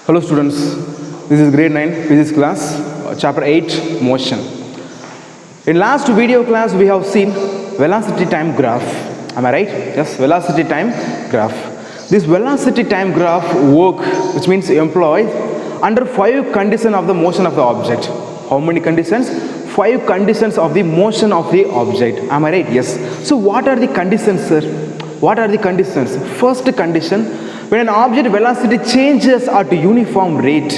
Hello students, this is grade 9 physics class, chapter 8 motion. In last video class we have seen velocity time graph. Am I right? Yes, velocity time graph. This velocity time graph work, which means employ under 5 conditions of the motion of the object. How many conditions? 5 conditions of the motion of the object. Am I right? Yes. So what are the conditions, sir? What are the conditions? First condition, when an object velocity changes at a uniform rate.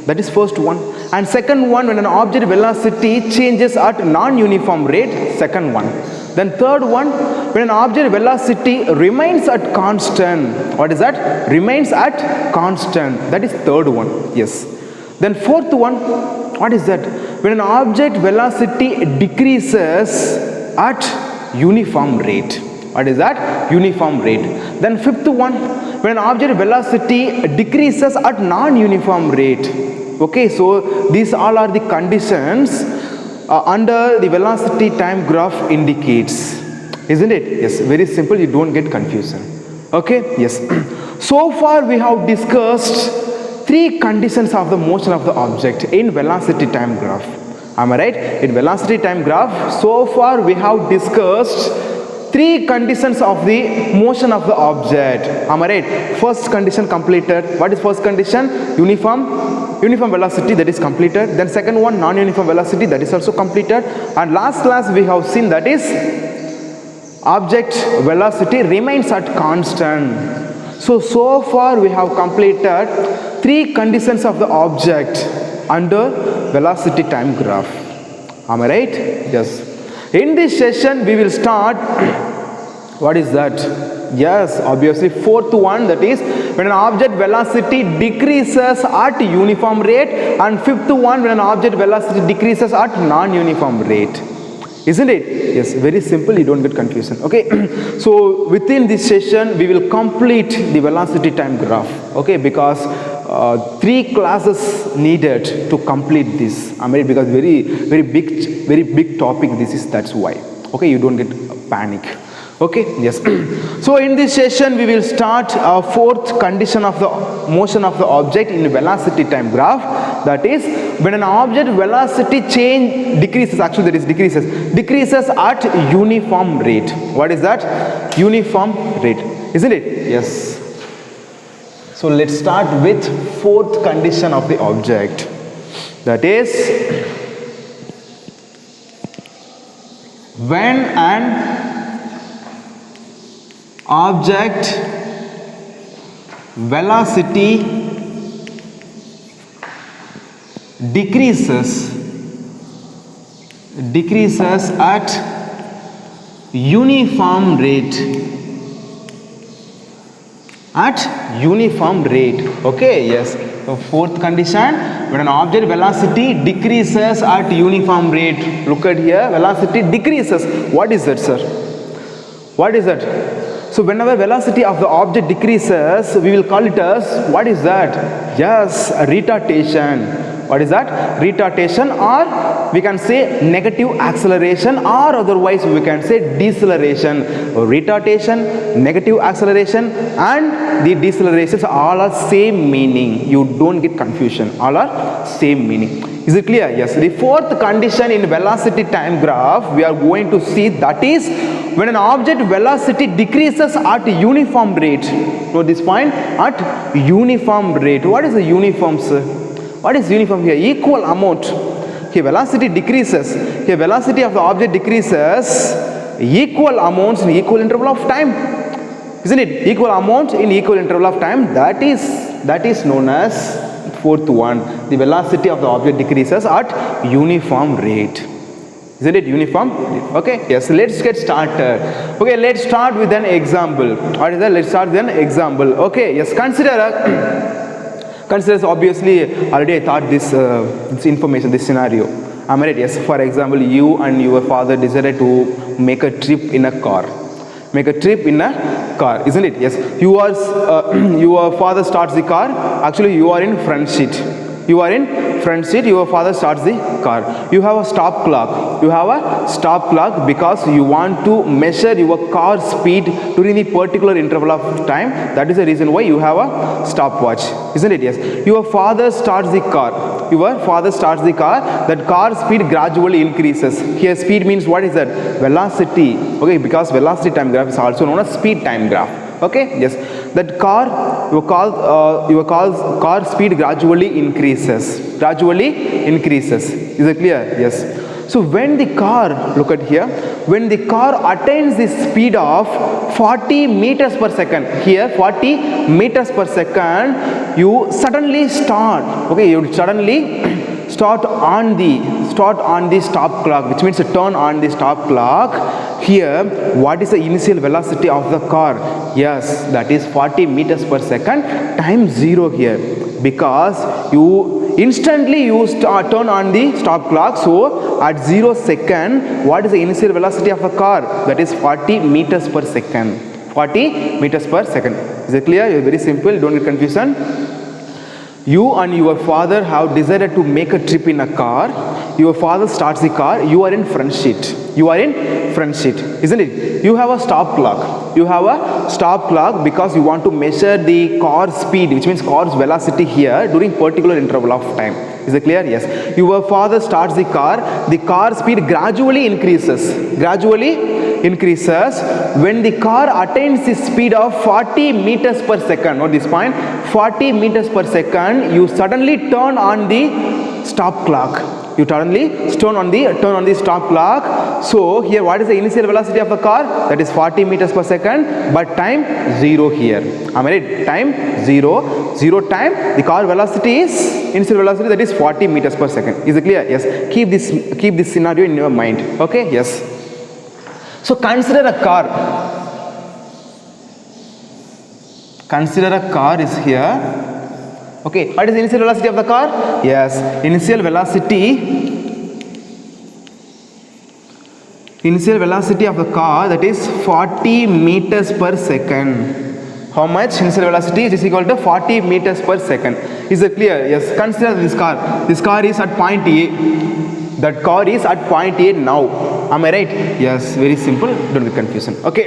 That is first one. And second one, when an object velocity changes at non-uniform rate. Second one. Then third one, when an object velocity remains at constant. What is that? Remains at constant. That is third one. Yes. Then fourth one, what is that? When an object velocity decreases at uniform rate. What is that? Uniform rate. Then fifth one, when an object velocity decreases at non-uniform rate. Okay, so these all are the conditions under the velocity time graph indicates. Isn't it? Yes, very simple, you don't get confusion. Okay, yes. So far we have discussed 3 conditions of the motion of the object in velocity time graph. Am I right? In velocity time graph, so far we have discussed 3 conditions of the motion of the object. Am I right? First condition completed. What is first condition? Uniform velocity, that is completed. Then second one, non-uniform velocity, that is also completed. And last class we have seen that is object velocity remains at constant. So far we have completed 3 conditions of the object under velocity time graph. Am I right? Yes. In this session we will start, what is that? Yes, obviously fourth one, that is when an object velocity decreases at uniform rate, and fifth one, when an object velocity decreases at non-uniform rate. Isn't it? Yes, very simple, you don't get confusion. Okay, so within this session we will complete the velocity time graph. Okay, because 3 classes needed to complete this. I mean, because very big topic this is, that's why. Okay, you don't get panic. Okay, yes. So in this session we will start our 4th condition of the motion of the object in velocity time graph. That is when an object velocity decreases at uniform rate. What is that? Uniform rate. Isn't it? Yes. So let's start with 4th condition of the object. That is when an object velocity decreases at uniform rate. At uniform rate. Okay, yes. So 4th condition, when an object velocity decreases at uniform rate. Look at here, velocity decreases. What is that, sir? What is that? So whenever velocity of the object decreases, we will call it as, what is that? Yes, retardation. What is that? Retardation, or we can say negative acceleration, or otherwise we can say deceleration. Retardation, negative acceleration, and the deceleration all are same meaning. You don't get confusion. All are same meaning. Is it clear? Yes. The 4th condition in velocity time graph we are going to see, that is when an object velocity decreases at uniform rate. Note this point, at uniform rate. What is the uniform, sir? What is uniform here? Equal amount. Here velocity decreases. Here velocity of the object decreases equal amounts in equal interval of time. Isn't it? Equal amount in equal interval of time. That is known as 4th one. The velocity of the object decreases at uniform rate. Isn't it? Uniform? Okay, yes, let's get started. Okay, let's start with an example. What is that? Let's start with an example. Okay, yes, consider obviously, already I thought this information, this scenario. Am I right? Yes, for example, you and your father decided to make a trip in a car. Isn't it? Yes, your father starts the car. Actually, you are in front seat. front seat, your father starts the car. You have a stop clock. You have a stop clock because you want to measure your car speed during the particular interval of time. That is the reason why you have a stopwatch, isn't it? Yes. Your father starts the car. Your father starts the car. That car speed gradually increases. Here speed means what is that? Velocity. Okay, because velocity time graph is also known as speed time graph. Okay, yes. That your car speed gradually increases. Gradually increases. Is it clear? Yes. So when the car, look at here, when the car attains the speed of 40 meters per second, here 40 meters per second, you suddenly start. Okay, you suddenly start on the stop clock, which means to turn on the stop clock. Here, what is the initial velocity of the car? Yes, that is 40 meters per second times 0 here, because you instantly turn on the stop clock. So at 0 second, what is the initial velocity of a car? That is 40 meters per second. 40 meters per second. Is it clear? It's very simple. Don't get confusion. You and your father have decided to make a trip in a car. Your father starts the car. You are in front seat. You are in front seat, isn't it? You have a stop clock. You have a stop clock because you want to measure the car speed, which means car's velocity here during particular interval of time. Is it clear? Yes. Your father starts the car. The car speed gradually increases. Gradually increases when the car attains the speed of 40 meters per second. Note this point. 40 meters per second, you suddenly turn on the stop clock. You suddenly turn on the stop clock. So here, what is the initial velocity of the car? That is 40 meters per second, but time 0 here. Am I right? Time 0. 0 time, the car velocity is initial velocity, that is 40 meters per second. Is it clear? Yes. Keep this scenario in your mind. Okay? Yes. So consider a car. Consider a car is here. Okay, what is the initial velocity of the car? Yes, initial velocity of the car, that is 40 meters per second. How much initial velocity? It is equal to 40 meters per second. Is it clear? Yes. Consider this car. This car is at point A. That car is at point A now. Am I right? Yes, very simple. Don't get confusion. Okay.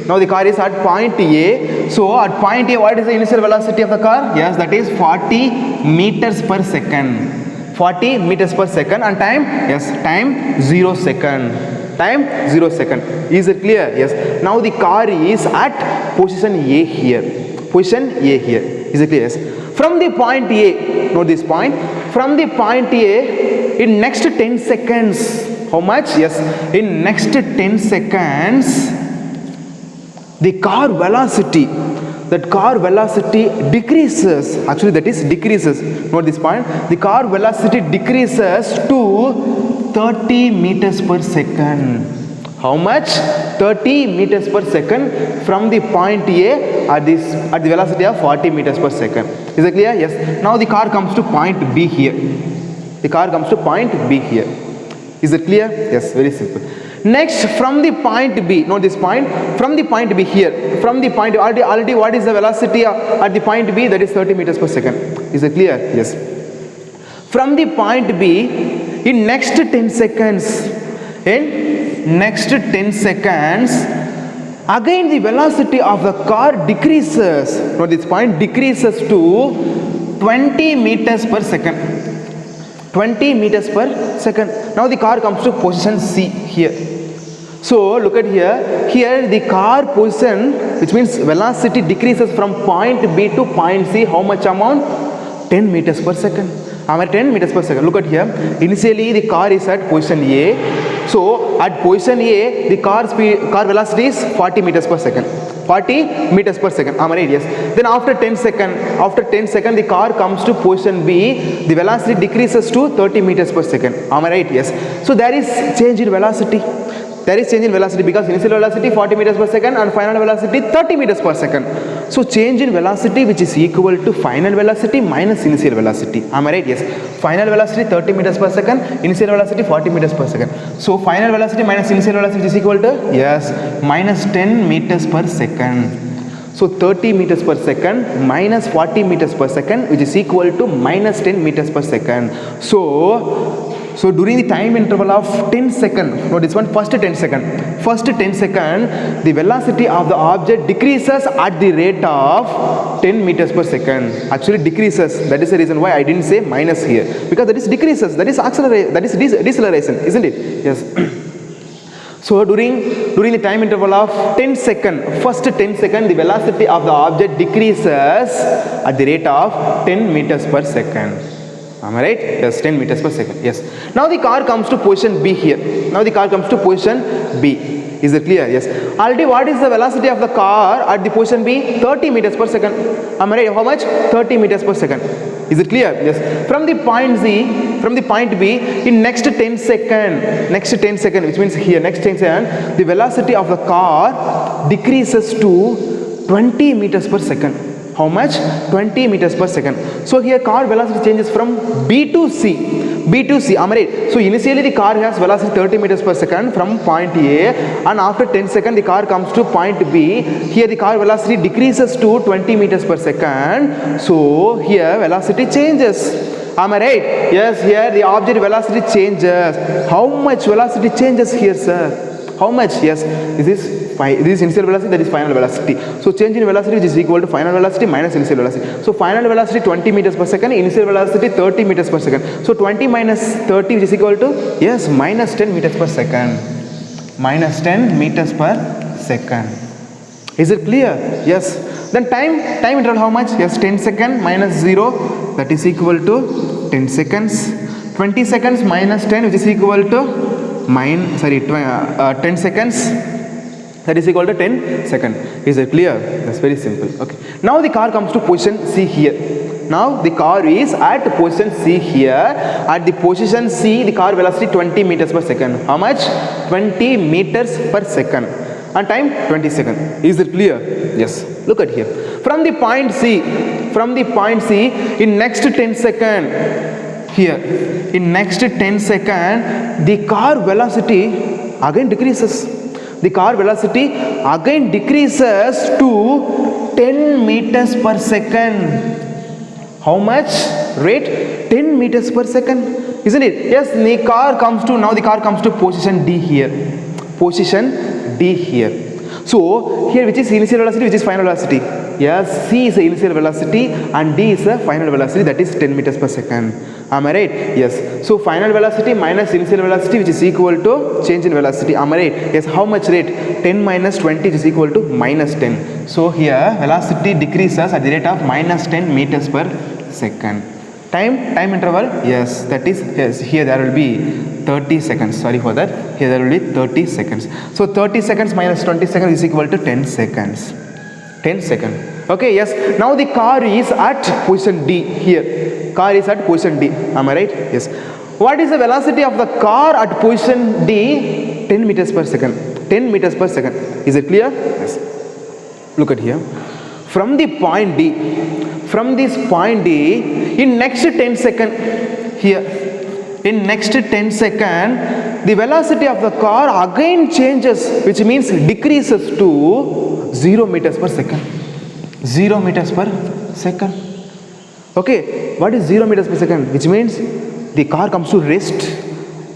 Now the car is at point A. So at point A, what is the initial velocity of the car? Yes, that is 40 meters per second. 40 meters per second. And time? Yes, time 0 second. Time 0 second. Is it clear? Yes. Now the car is at position A here. Position A here. Is it clear? Yes. From the point A, note this point. From the point A, in next 10 seconds, how much? Yes, in next 10 seconds, the car velocity, decreases. Actually, that is decreases. Note this point. The car velocity decreases to 30 meters per second. How much? 30 meters per second from the point A at the velocity of 40 meters per second. Is it clear? Yes. Now the car comes to point B here. The car comes to point B here. Is it clear? Yes, very simple. Next, from the point B, note this point, from the point B here, from the point already what is the velocity at the point B? That is 30 meters per second. Is it clear? Yes. From the point B, in next 10 seconds, again the velocity of the car decreases. Note this point, decreases to 20 meters per second. 20 meters per second. Now the car comes to position C here. So look at here. Here the car position, which means velocity decreases from point B to point C. How much amount? 10 meters per second. 10 meters per second. Look at here. Initially the car is at position A. So at position A, the car velocity is 40 meters per second. 40 meters per second. Am I right? Yes. Then after 10 seconds, the car comes to position B. The velocity decreases to 30 meters per second. Am I right? Yes. So there is change in velocity. There is change in velocity because initial velocity 40 meters per second and final velocity 30 meters per second. So change in velocity, which is equal to final velocity minus initial velocity. Am I right? Yes. Final velocity 30 meters per second, initial velocity 40 meters per second. So final velocity minus initial velocity is equal to, yes, minus 10 meters per second. So 30 meters per second minus 40 meters per second, which is equal to minus 10 meters per second. So during the time interval of 10 second, no, this one first 10 second. First 10 second, the velocity of the object decreases at the rate of 10 meters per second. Actually decreases. That is the reason why I didn't say minus here, because that is decreases. That is acceleration. That is deceleration, isn't it? Yes. So during the time interval of 10 second, first 10 second, the velocity of the object decreases at the rate of 10 meters per second. Am I right? Yes, 10 meters per second. Yes. Now the car comes to position B here. Now the car comes to position B. Is it clear? Yes. Already what is the velocity of the car at the position B? 30 meters per second. Am I right? How much? 30 meters per second. Is it clear? Yes. From the point B, in next 10 second, which means here, next 10 second, the velocity of the car decreases to 20 meters per second. How much? 20 meters per second. So here car velocity changes from B to C. Am I right? So initially the car has velocity 30 meters per second from point A, and after 10 seconds the car comes to point B. Here the car velocity decreases to 20 meters per second. So here velocity changes. Am I right? Yes, here the object velocity changes. How much velocity changes here, sir? How much? Yes, this is initial velocity, that is final velocity. So change in velocity, which is equal to final velocity minus initial velocity. So final velocity 20 meters per second, initial velocity 30 meters per second. So 20 minus 30, which is equal to, yes, minus 10 meters per second. Minus 10 meters per second. Is it clear? Yes. Then time interval how much? Yes, 10 second minus 0, that is equal to 10 seconds. 20 seconds minus 10, which is equal to 10 seconds, that is equal to 10 seconds. Is it clear? That's very simple. Okay. Now the car comes to position C here. Now the car is at position C here. At the position C, the car velocity 20 meters per second. How much? 20 meters per second. And time 20 seconds. Is it clear? Yes. Look at here. From the point C, in next 10 second, here, in next 10 second, the car velocity again decreases. The car velocity again decreases to 10 meters per second. How much? Rate? 10 meters per second. Isn't it? Yes, the car comes to position D here. Position D here. So here, which is initial velocity, which is final velocity? Yes, C is the initial velocity and D is the final velocity, that is 10 meters per second. Am I right? Yes. So final velocity minus initial velocity, which is equal to change in velocity. Am I right? Yes. How much rate? 10 minus 20 is equal to minus 10. So here velocity decreases at the rate of minus 10 meters per second. Time interval? Yes, that is, yes, here there will be 30 seconds. Sorry for that. Here there will be 30 seconds. So 30 seconds minus 20 seconds is equal to 10 seconds. 10 seconds. Okay, yes. Now the car is at position D here. Car is at position D. Am I right? Yes. What is the velocity of the car at position D? 10 meters per second. 10 meters per second. Is it clear? Yes. Look at here. From the point D, from this point D, in next 10 second, here, in next 10 second, the velocity of the car again changes, which means decreases to 0 meters per second. 0 meters per second. Okay, what is 0 meters per second? Which means the car comes to rest.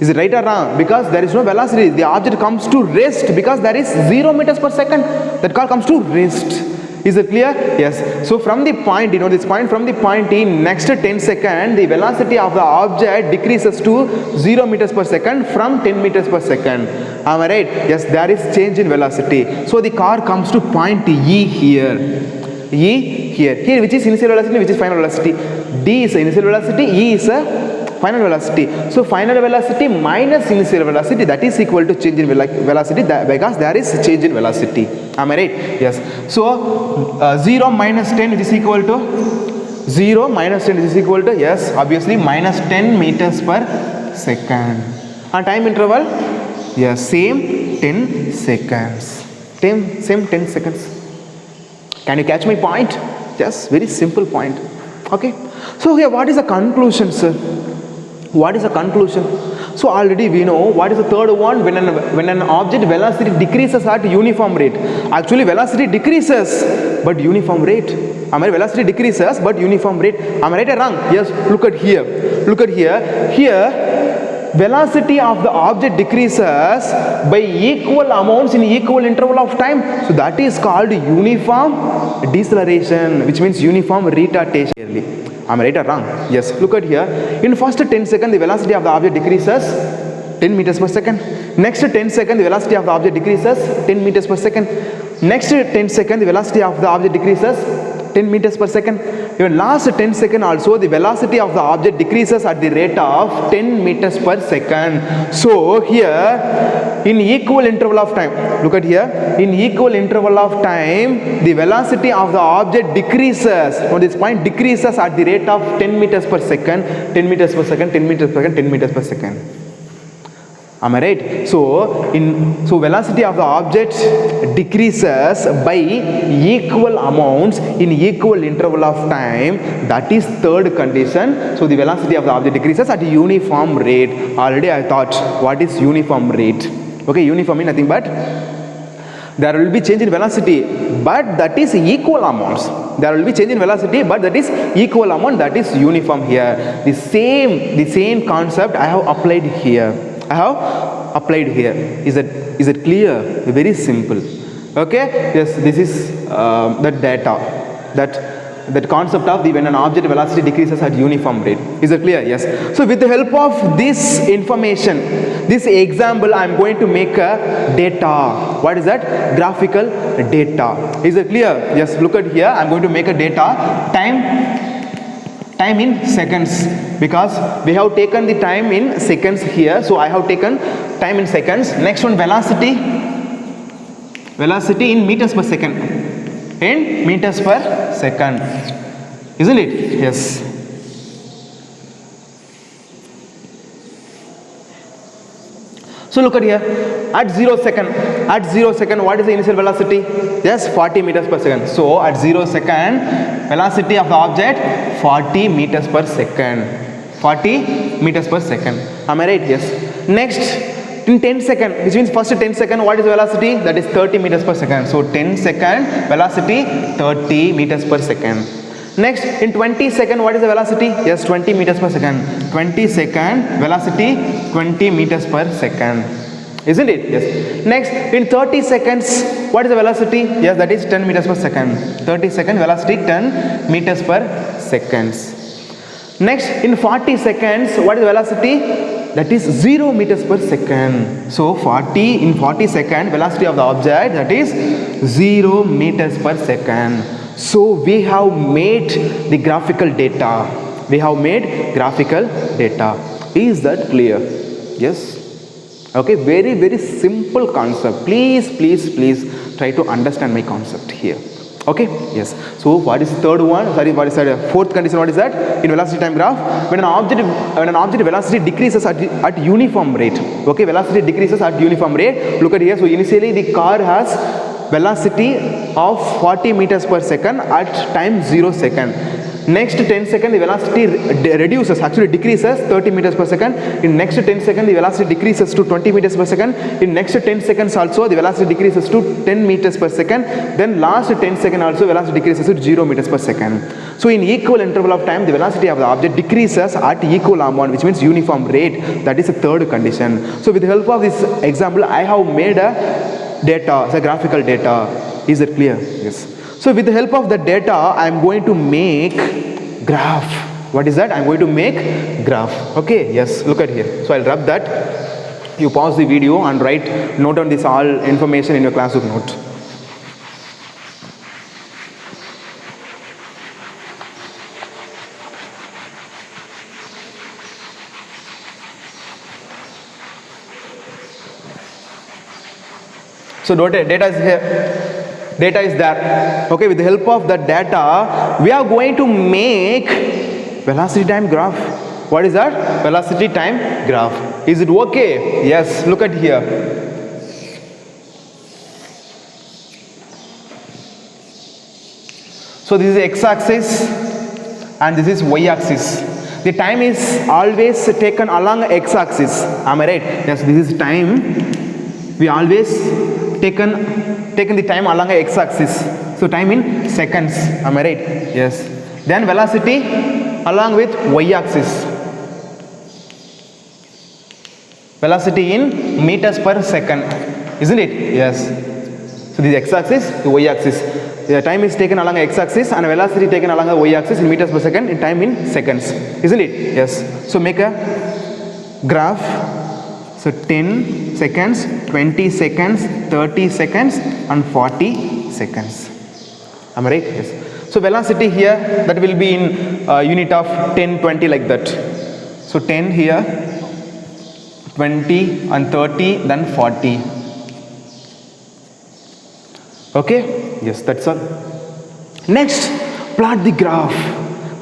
Is it right or wrong? Because there is no velocity. The object comes to rest because there is 0 meters per second. That car comes to rest. Is it clear? Yes. So from the point, this point, from the point T, next 10 seconds, the velocity of the object decreases to 0 meters per second from 10 meters per second. Am I right? Yes, there is change in velocity. So the car comes to point E here. E here. Here, which is initial velocity, which is final velocity. D is initial velocity, E is final velocity. So final velocity minus initial velocity, that is equal to change in velocity, because there is change in velocity. Am I right? Yes. So 0 minus 10, which is equal to 0 minus 10 is equal to, yes, obviously minus 10 meters per second. And time interval? Yes, same 10 seconds. Same 10 seconds. Can you catch my point? Yes, very simple point. Okay. So here, what is the conclusion, sir? What is the conclusion? So already we know what is the third one. When an object velocity decreases at uniform rate. Actually velocity decreases but uniform rate. Am I right? Velocity decreases but uniform rate. Am I right or wrong? Yes. Look at here. Look at here. Here velocity of the object decreases by equal amounts in equal interval of time. So that is called uniform deceleration, which means uniform retardation. Am I right or wrong? Yes. Look at here. In first 10 seconds, the velocity of the object decreases 10 meters per second. Next 10 seconds, the velocity of the object decreases 10 meters per second. Next 10 seconds, the velocity of the object decreases 10 meters per second. Even last 10 seconds also, the velocity of the object decreases at the rate of 10 meters per second. So here, in equal interval of time, look at here, in equal interval of time, the velocity of the object decreases, from this point decreases at the rate of 10 meters per second, 10 meters per second, 10 meters per second, 10 meters per second. Am I right? So velocity of the object decreases by equal amounts in equal interval of time. That is third condition. So the velocity of the object decreases at uniform rate. Already I thought what is uniform rate. Okay, uniform means nothing but there will be change in velocity, but that is equal amounts. There will be change in velocity, but that is equal amount. That is uniform here. The same concept I have applied here. Is it clear? Very simple. Okay. Yes. This is the data. That concept of when an object velocity decreases at uniform rate. Is it clear? Yes. So with the help of this information, this example, I am going to make a data. What is that? Graphical data. Is it clear? Yes. Look at here. I am going to make a data. Time in seconds, because we have taken the time in seconds here. So I have taken time in seconds. Next one, velocity in meters per second. In meters per second, isn't it? Yes. So look at here, at 0 second, what is the initial velocity? Yes, 40 meters per second. So at 0 second, velocity of the object 40 meters per second. 40 meters per second. Am I right? Yes. Next, in 10 second, which means first 10 second, what is the velocity? That is 30 meters per second. So 10 second, velocity 30 meters per second. Next, in 20 second, what is the velocity? Yes, 20 meters per second. 20 second, velocity 20 meters per second. Isn't it? Yes. Next, in 30 seconds, what is the velocity? Yes, that is 10 meters per second. 30 second, velocity 10 meters per seconds. Next, in 40 seconds, what is the velocity? That is 0 meters per second. So in 40 second, velocity of the object, that is 0 meters per second. So we have made the graphical data. Is that clear? Yes. Okay, very, very simple concept. Please try to understand my concept here. Okay, yes. So what is the third one? What is the fourth condition? What is that? In velocity time graph, when an object velocity decreases at uniform rate. Okay, velocity decreases at uniform rate. Look at here. So initially the car has velocity of 40 meters per second at time 0 second. Next 10 seconds, the velocity decreases 30 meters per second. In next 10 seconds, the velocity decreases to 20 meters per second. In next 10 seconds also, the velocity decreases to 10 meters per second. Then last 10 seconds also, velocity decreases to 0 meters per second. So in equal interval of time, the velocity of the object decreases at equal amount, which means uniform rate. That is the third condition. So with the help of this example, I have made a data, a graphical data. Is it clear? Yes. So with the help of the data, I am going to make graph. What is that? I am going to make graph. Okay, yes, look at here. So I'll rub that. You pause the video and note down this all information in your classbook note. So data is here. Data is there. Okay, with the help of the data, we are going to make velocity time graph. What is that? Velocity time graph. Is it okay? Yes, look at here. So this is x-axis and this is y-axis. The time is always taken along x-axis. Am I right? Yes, this is time. We always taken the time along a x-axis. So time in seconds. Am I right? Yes. Then velocity along with y-axis. Velocity in meters per second. Isn't it? Yes. So this is x-axis, the y-axis. The time is taken along x-axis and velocity taken along the y-axis in meters per second, in time in seconds. Isn't it? Yes. So make a graph. So 10 seconds, 20 seconds, 30 seconds and 40 seconds. Am I right? Yes. So velocity here, that will be in unit of 10, 20 like that. So 10 here, 20 and 30, then 40. Okay? Yes, that's all. Next, plot the graph.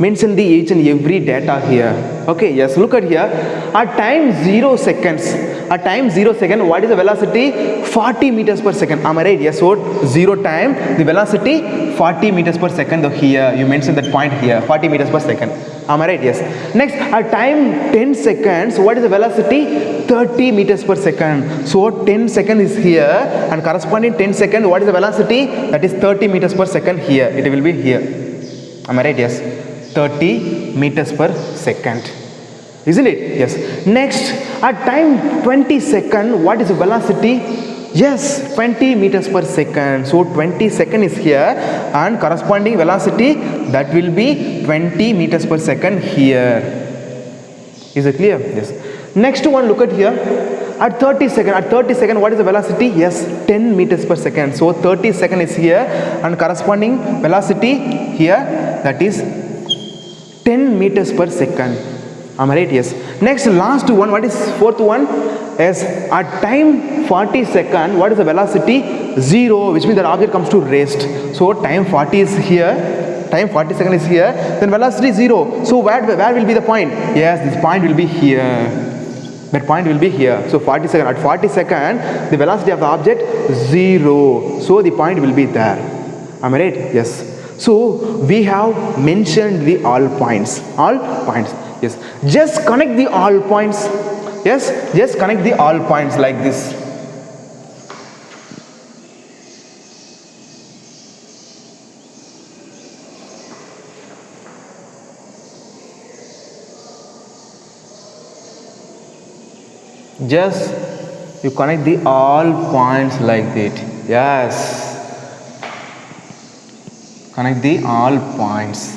Mention the each and every data here. Okay, yes, look at here. At time 0 seconds, what is the velocity? 40 meters per second. Am I right? Yes, so 0 time, the velocity 40 meters per second. Here, you mentioned that point here, 40 meters per second. Am I right? Yes. Next, at time 10 seconds, what is the velocity? 30 meters per second. So 10 seconds is here and corresponding 10 seconds, what is the velocity? That is 30 meters per second here. It will be here. Am I right? Yes. 30 meters per second. Isn't it? Yes. Next, at time 20 seconds, what is the velocity? Yes, 20 meters per second. So 20 seconds is here and corresponding velocity, that will be 20 meters per second here. Is it clear? Yes. Next one, look at here. At 30 seconds, what is the velocity? Yes, 10 meters per second. So 30 seconds is here and corresponding velocity here, that is 10 meters per second. Am I right? Yes. Next, last one, what is fourth one? Yes, at time 40 seconds, what is the velocity? 0, which means that object comes to rest. So time 40 is here, time 40 seconds is here, then velocity 0. So where will be the point? Yes, this point will be here. That point will be here. So 40 seconds. At 40 seconds, the velocity of the object 0. So the point will be there. Am I right? Yes. So we have mentioned the all points. All points. Yes. Just connect the all points. Yes. Just connect the all points like this. Just you connect the all points like that. Yes. Connect the all points.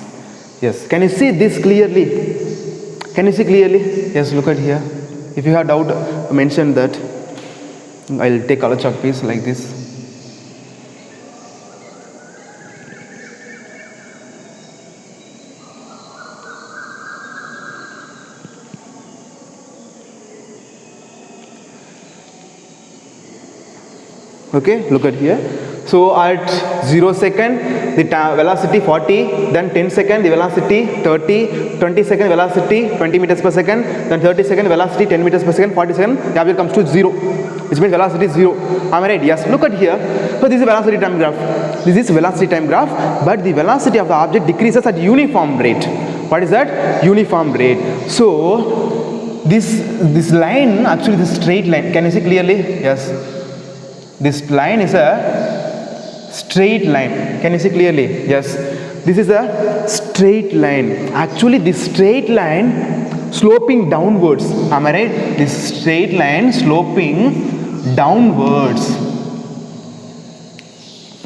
Yes. Can you see this clearly? Can you see clearly? Yes, look at here. If you have doubt, mention that. I'll take color chalk piece like this. Okay, look at here. So at 0 second, the velocity 40, then 10 second, the velocity 30, 20 second velocity 20 meters per second, then 30 second velocity 10 meters per second, 40 second, the object comes to 0, which means velocity is 0. Am I right? Yes. Look at here. So this is velocity time graph. This is velocity time graph, but the velocity of the object decreases at uniform rate. What is that? Uniform rate. So this line, actually this straight line, can you see clearly? Yes. This line is a straight line. Can you see clearly? Yes. This is a straight line. Actually, this straight line sloping downwards. Am I right? This straight line sloping downwards.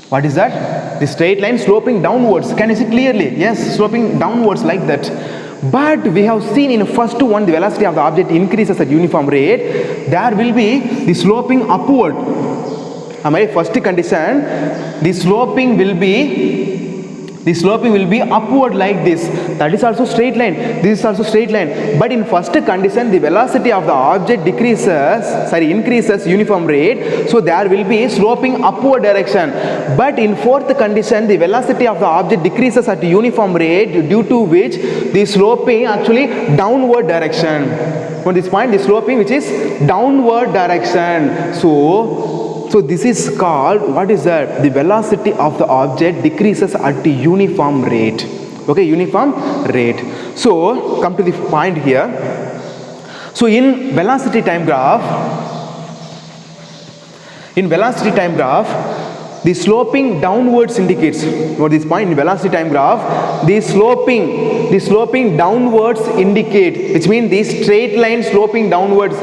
What is that? The straight line sloping downwards. Can you see clearly? Yes, sloping downwards like that. But we have seen in the first one, the velocity of the object increases at uniform rate. There will be the sloping upward. Am I right? First condition, the sloping will be upward like this. That is also straight line. This is also straight line. But in first condition, the velocity of the object increases uniform rate. So there will be sloping upward direction. But in fourth condition, the velocity of the object decreases at uniform rate, due to which the sloping actually downward direction. From this point, the sloping which is downward direction. So this is called, what is that? The velocity of the object decreases at the uniform rate. Okay, uniform rate. So come to the point here. So in velocity time graph, the sloping downwards indicates, note this point, in velocity time graph, the sloping downwards indicate, which means the straight line sloping downwards,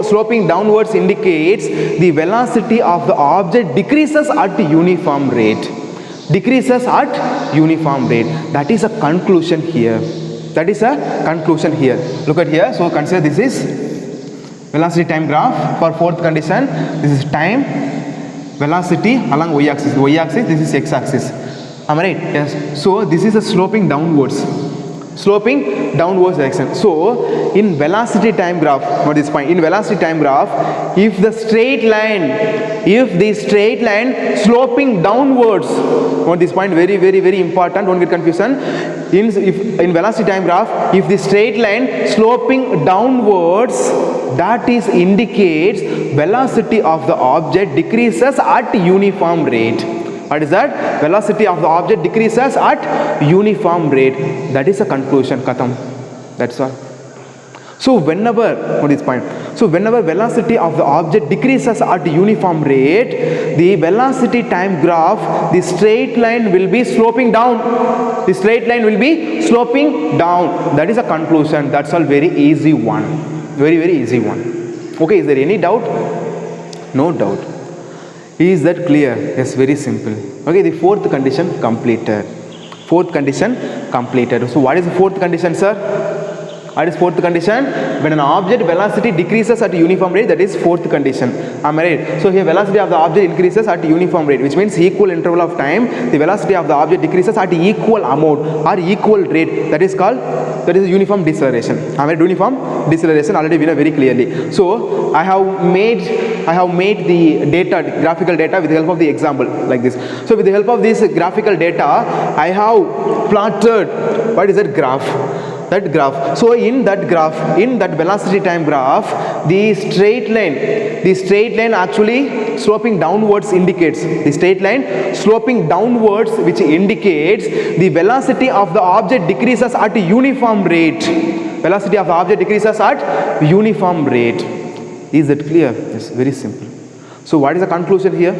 sloping downwards indicates the velocity of the object decreases at uniform rate. That is a conclusion here. Look at here. So consider this is velocity time graph for fourth condition. This is time, velocity along y-axis. This is x-axis. Am I right? Yes. So this is a sloping downwards direction. So in velocity time graph, note this point. In velocity time graph, if the straight line sloping downwards, note this point, very, very, very important. Don't get confusion. In velocity time graph, if the straight line sloping downwards, that is indicates velocity of the object decreases at uniform rate. What is that? Velocity of the object decreases at uniform rate. That is a conclusion. Katham. That's all. So whenever, note this point. So whenever velocity of the object decreases at uniform rate, the velocity time graph, the straight line will be sloping down. That is a conclusion. That's all. Very easy one. Very, very easy one. Okay, is there any doubt? No doubt. Is that clear? Yes, very simple. Okay, the fourth condition completed. So what is the fourth condition, sir? What is fourth condition? When an object velocity decreases at uniform rate, that is fourth condition. Am I right? So here velocity of the object increases at uniform rate, which means equal interval of time, the velocity of the object decreases at equal amount or equal rate. That is uniform deceleration. Am I right? Uniform deceleration, already we know very clearly. So I have made the data, graphical data, with the help of the example like this. So with the help of this graphical data, I have plotted, what is that graph? So in that velocity time graph, the straight line actually sloping downwards indicates, which indicates the velocity of the object decreases at uniform rate. Is that clear? Yes, very simple. So what is the conclusion here?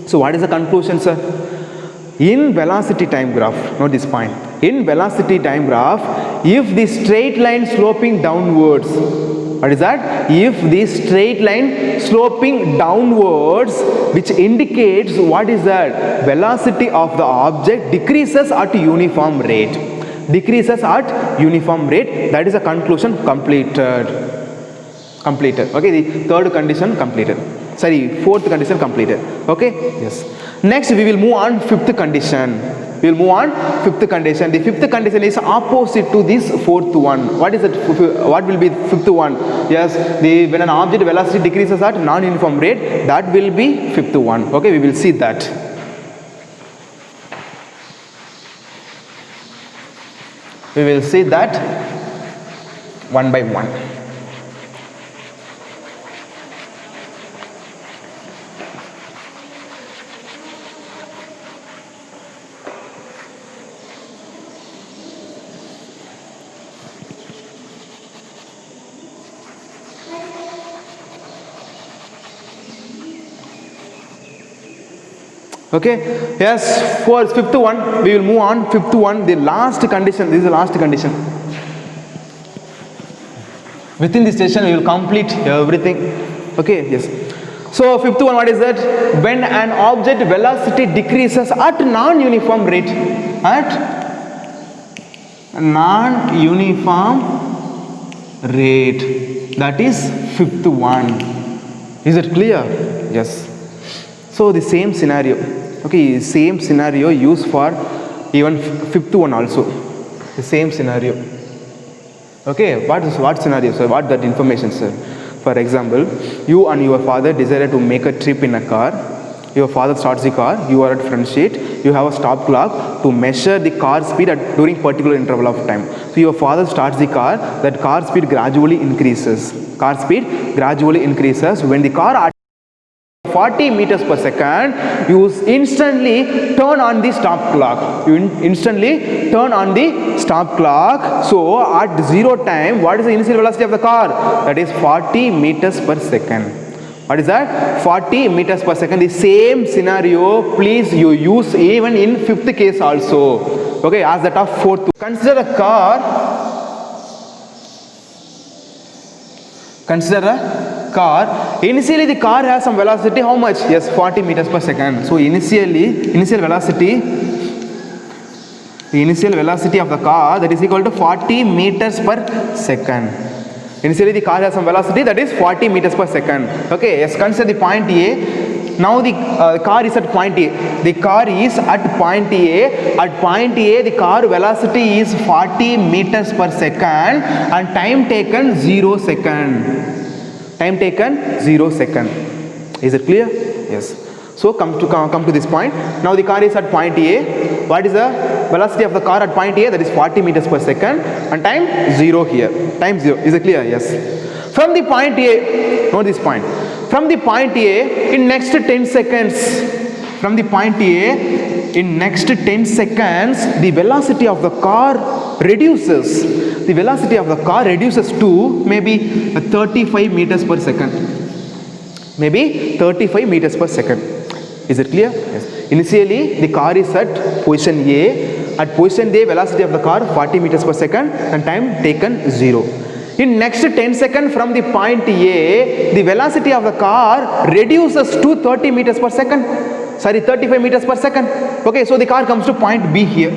Sir? In velocity time graph, note this point. In velocity time graph, if the straight line sloping downwards, what is that? If the straight line sloping downwards, which indicates what is that? Velocity of the object decreases at uniform rate. That is a conclusion completed. Okay, the third condition completed. Fourth condition completed. Okay, yes. Next we will move on fifth condition. The fifth condition is opposite to this fourth one. What is it? What will be fifth one? Yes, when an object velocity decreases at non-uniform rate, that will be fifth one. Okay, we will see that. We will see that one by one. Okay, yes, for fifth one, we will move on. Fifth one, the last condition. This is the last condition. Within this session, we will complete everything. Okay, yes. So, fifth one, what is that? When an object velocity decreases at non-uniform rate. That is fifth one. Is it clear? Yes. So, the same scenario. Okay, same scenario used for even fifth one also. The same scenario. Okay, what scenario, sir? What that information, sir? For example, you and your father decided to make a trip in a car. Your father starts the car. You are at front seat. You have a stop clock to measure the car speed during particular interval of time. So your father starts the car. That car speed gradually increases. When the car 40 meters per second, you instantly turn on the stop clock. You instantly turn on the stop clock. So at 0 time, what is the initial velocity of the car? That is 40 meters per second. What is that? 40 meters per second. The same scenario, please you use even in fifth case also. Okay, as that of fourth. Consider a car. Consider a car. Initially the car has some velocity, how much? Yes, 40 meters per second. So the initial velocity of the car, that is equal to 40 meters per second. Initially the car has some velocity, that is 40 meters per second. Okay, yes, consider the point A. Now the car is at point A. The car is at point A. At point A, the car velocity is 40 meters per second and time taken 0 second. Time taken 0 second. Is it clear? Yes. So come to this point. Now the car is at point A. What is the velocity of the car at point A? That is 40 meters per second and time 0 here. Time 0. Is it clear? Yes. From the point A, note this point. From the point A, in next 10 seconds, from the point A, in next 10 seconds, the velocity of the car reduces. The velocity of the car reduces to maybe 35 meters per second. Maybe 35 meters per second. Is it clear? Yes. Initially, the car is at position A. At position A, velocity of the car 40 meters per second and time taken 0. In next 10 seconds from the point A, the velocity of the car reduces to 30 meters per second. Sorry, 35 meters per second. Okay, so the car comes to point B here.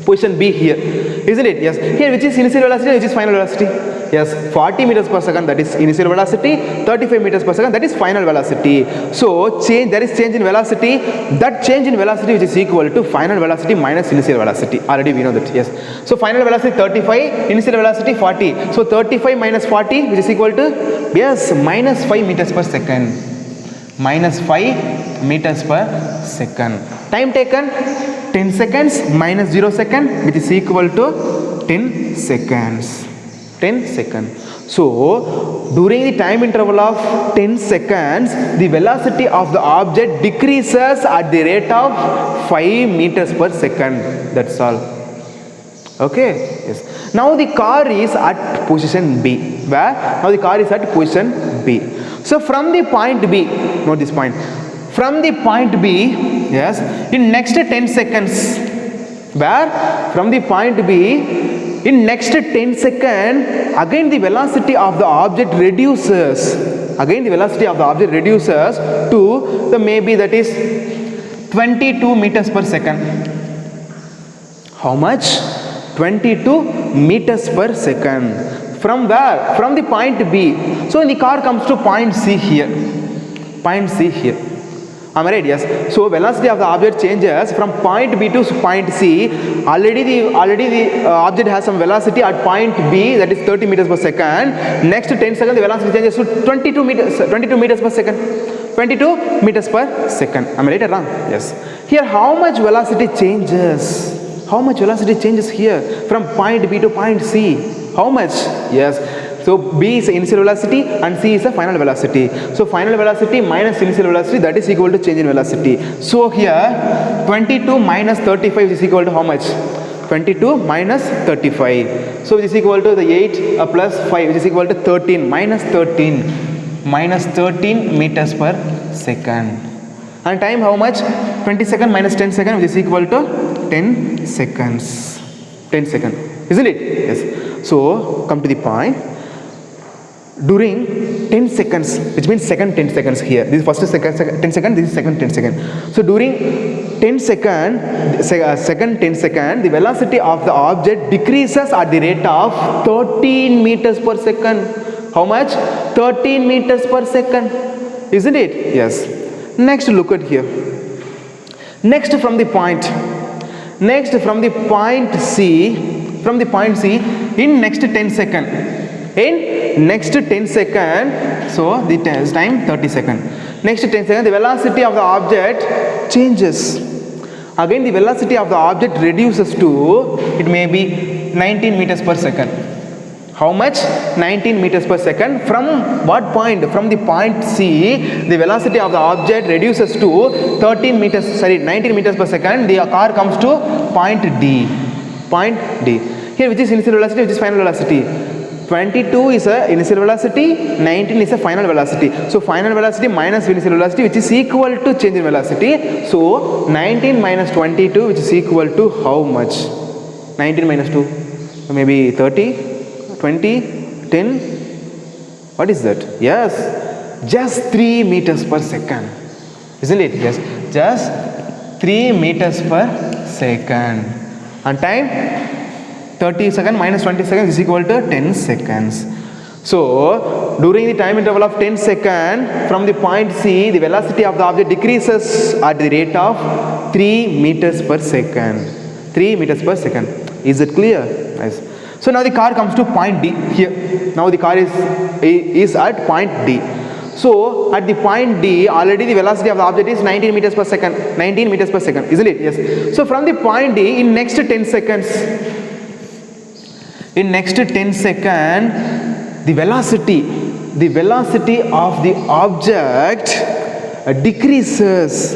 Position B here. Isn't it? Yes. Here, which is initial velocity, which is final velocity? Yes, 40 meters per second, that is initial velocity. 35 meters per second, that is final velocity. So, there is change in velocity. That change in velocity which is equal to final velocity minus initial velocity. Already we know that. Yes. So, final velocity 35, initial velocity 40. So, 35 minus 40 which is equal to, yes, minus 5 meters per second. Minus 5 meters per second. Time taken 10 seconds minus 0 second which is equal to 10 seconds. 10 seconds. So, during the time interval of 10 seconds, the velocity of the object decreases at the rate of 5 meters per second. That's all. Okay. Yes. Now the car is at position B. Where? Now the car is at position B. So from the point B, note this point. From the point B, yes, in next 10 seconds, where? From the point B, in next 10 seconds, again the velocity of the object reduces. Again the velocity of the object reduces to the maybe that is 22 meters per second. How much? 22 meters per second. From where? From the point B. So the car comes to point C here. Point C here. Am I right? Yes. So velocity of the object changes from point B to point C. Already the object has some velocity at point B, that is 30 meters per second. Next 10 seconds the velocity changes to 22 meters per second. 22 meters per second. Am I right or wrong? Yes. Here how much velocity changes? How much velocity changes here from point B to point C? How much? Yes. So B is the initial velocity and C is the final velocity. So final velocity minus initial velocity, that is equal to change in velocity. So here 22 minus 35 is equal to how much? 22 minus 35. So it is equal to the 8 plus 5 which is equal to 13 minus 13 meters per second. And time how much? 20 seconds minus 10 seconds which is equal to 10 seconds. 10 seconds. Isn't it? Yes. So come to the point. During 10 seconds, which means second 10 seconds here. This is first 10 seconds, this is second 10 seconds. So during 10 seconds, second 10 seconds, the velocity of the object decreases at the rate of 13 meters per second. How much? 13 meters per second. Isn't it? Yes. Next look at here. Next from the point C, in next 10 seconds. In next 10 seconds, so the time 30 seconds. Next 10 seconds, the velocity of the object changes. Again, the velocity of the object reduces to, it may be 19 meters per second. How much? 19 meters per second. From what point? From the point C, the velocity of the object reduces to 19 meters per second. The car comes to point D. Point D. Here, which is initial velocity, which is final velocity? 22 is a initial velocity, 19 is a final velocity. So final velocity minus initial velocity, which is equal to change in velocity. So 19 minus 22, which is equal to how much? 19 minus 2, maybe 30, 20, 10. What is that? Yes, just 3 meters per second, isn't it? Yes, just 3 meters per second. And time, 30 seconds minus 20 seconds is equal to 10 seconds. So during the time interval of 10 seconds, from the point C, the velocity of the object decreases at the rate of 3 meters per second. 3 meters per second. Is it clear? Yes. So now the car comes to point D here. Now the car is at point D. So at the point D, already the velocity of the object is 19 meters per second. 19 meters per second, isn't it? Yes. So from the point D, in next 10 seconds, the velocity of the object decreases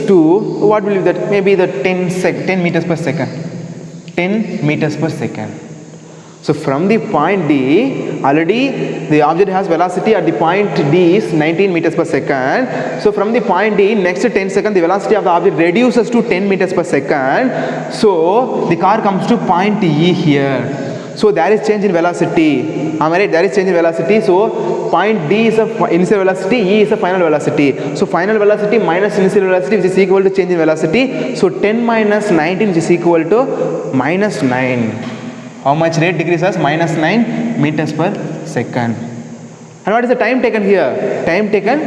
to, what will be that? Maybe the 10 meters per second. 10 meters per second. So from the point D, already the object has velocity at the point D is 19 meters per second. So from the point D, next 10 seconds, the velocity of the object reduces to 10 meters per second. So the car comes to point E here. So there is change in velocity. Am I right? There is change in velocity. So point D is a initial velocity, E is a final velocity. So final velocity minus initial velocity, which is equal to change in velocity. So 10 minus 19, which is equal to minus 9. How much rate decreases? Minus 9 meters per second. And what is the time taken here? Time taken,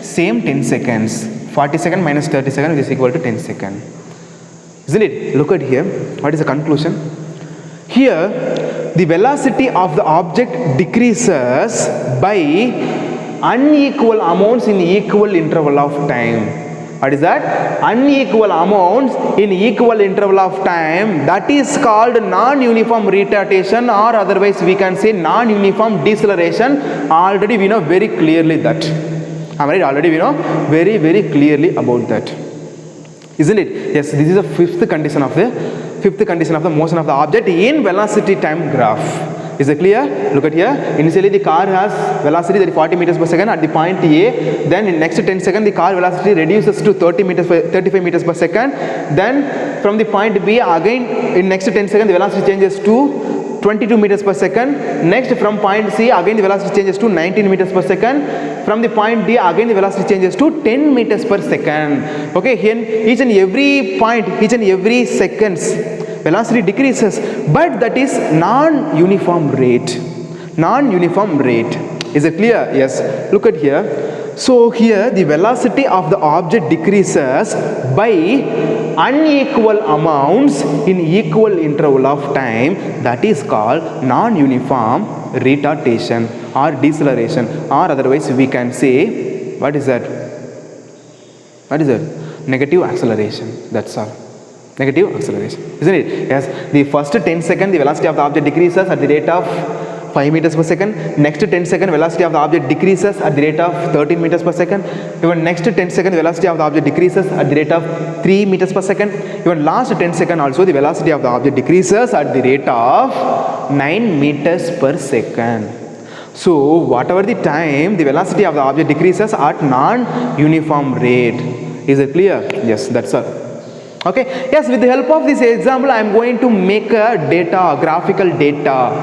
same 10 seconds. 40 seconds minus 30 seconds, which is equal to 10 seconds. Isn't it? Look at here. What is the conclusion? Here, the velocity of the object decreases by unequal amounts in equal interval of time. What is that? Unequal amounts in equal interval of time. That is called non-uniform retardation, or otherwise we can say non-uniform deceleration. Already we know very clearly that. Already we know very, very clearly about that. Isn't it? Yes, this is the fifth condition of the motion of the object in velocity time graph. Is it clear? Look at here. Initially the car has velocity that is 40 meters per second at the point A. Then in next 10 seconds the car velocity reduces to 35 meters per second. Then from the point B again in next 10 seconds the velocity changes to 22 meters per second. Next from point C again the velocity changes to 19 meters per second. From the point D again the velocity changes to 10 meters per second. Okay, here each and every point, each and every seconds velocity decreases, but that is non-uniform rate. Non-uniform rate. Is it clear? Yes. Look at here. So here the velocity of the object decreases by unequal amounts in equal interval of time. That is called non-uniform retardation or deceleration, or otherwise we can say, what is that? What is that? Negative acceleration. That's all. Negative acceleration, isn't it? Yes, the first 10 seconds the velocity of the object decreases at the rate of 5 meters per second. Next 10 seconds velocity of the object decreases at the rate of 13 meters per second. Even next 10 seconds velocity of the object decreases at the rate of 3 meters per second. Even last 10 seconds also the velocity of the object decreases at the rate of 9 meters per second. So whatever the time, the velocity of the object decreases at non-uniform rate. Is it clear? Yes, that's all. Okay, yes, with the help of this example I am going to make a graphical data.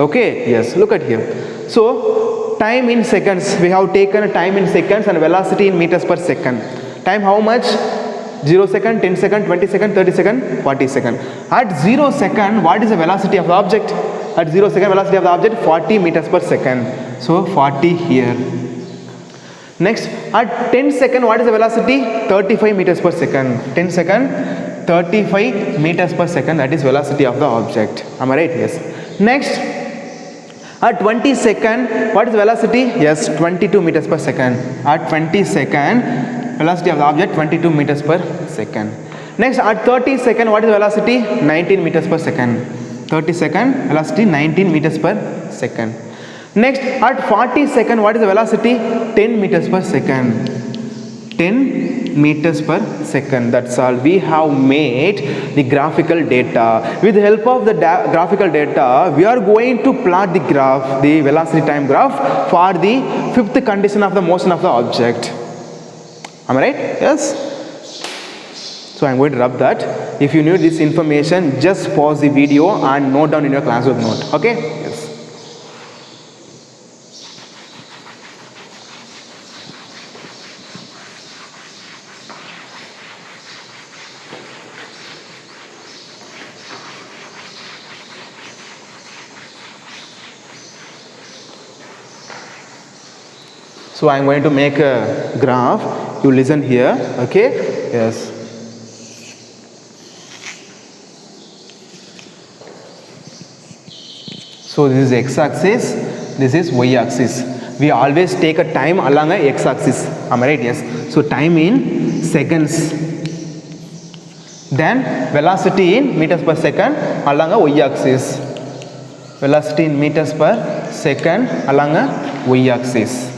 Okay, yes, look at here. So time in seconds, we have taken time in seconds and velocity in meters per second. Time how much? 0 second, 10 second, 20 second, 30 second, 40 second. At 0 second, what is the velocity of the object? At 0 second, velocity of the object 40 meters per second. So 40 here. Next, at 10 second, what is the velocity? 35 meters per second. 10 second, 35 meters per second, that is velocity of the object. Am I right? Yes. Next, at 20 second, what is the velocity? Yes, 22 meters per second. At 20 second, velocity of the object 22 meters per second. Next, at 30 second, what is the velocity? 19 meters per second. 30 second, velocity 19 meters per second. Next, at 40 second, what is the velocity? 10 meters per second. 10 meters per second. That's all. We have made the graphical data. With the help of the graphical data, we are going to plot the graph, the velocity time graph for the fifth condition of the motion of the object. Am I right? Yes. So I'm going to rub that. If you need this information, just pause the video and note down in your classwork note. Okay? Yes. So I am going to make a graph. You listen here. Okay? Yes. So this is x-axis. This is y-axis. We always take a time along a x-axis. Am I right? Yes. So time in seconds. Then velocity in meters per second along a y-axis. Velocity in meters per second along a y-axis.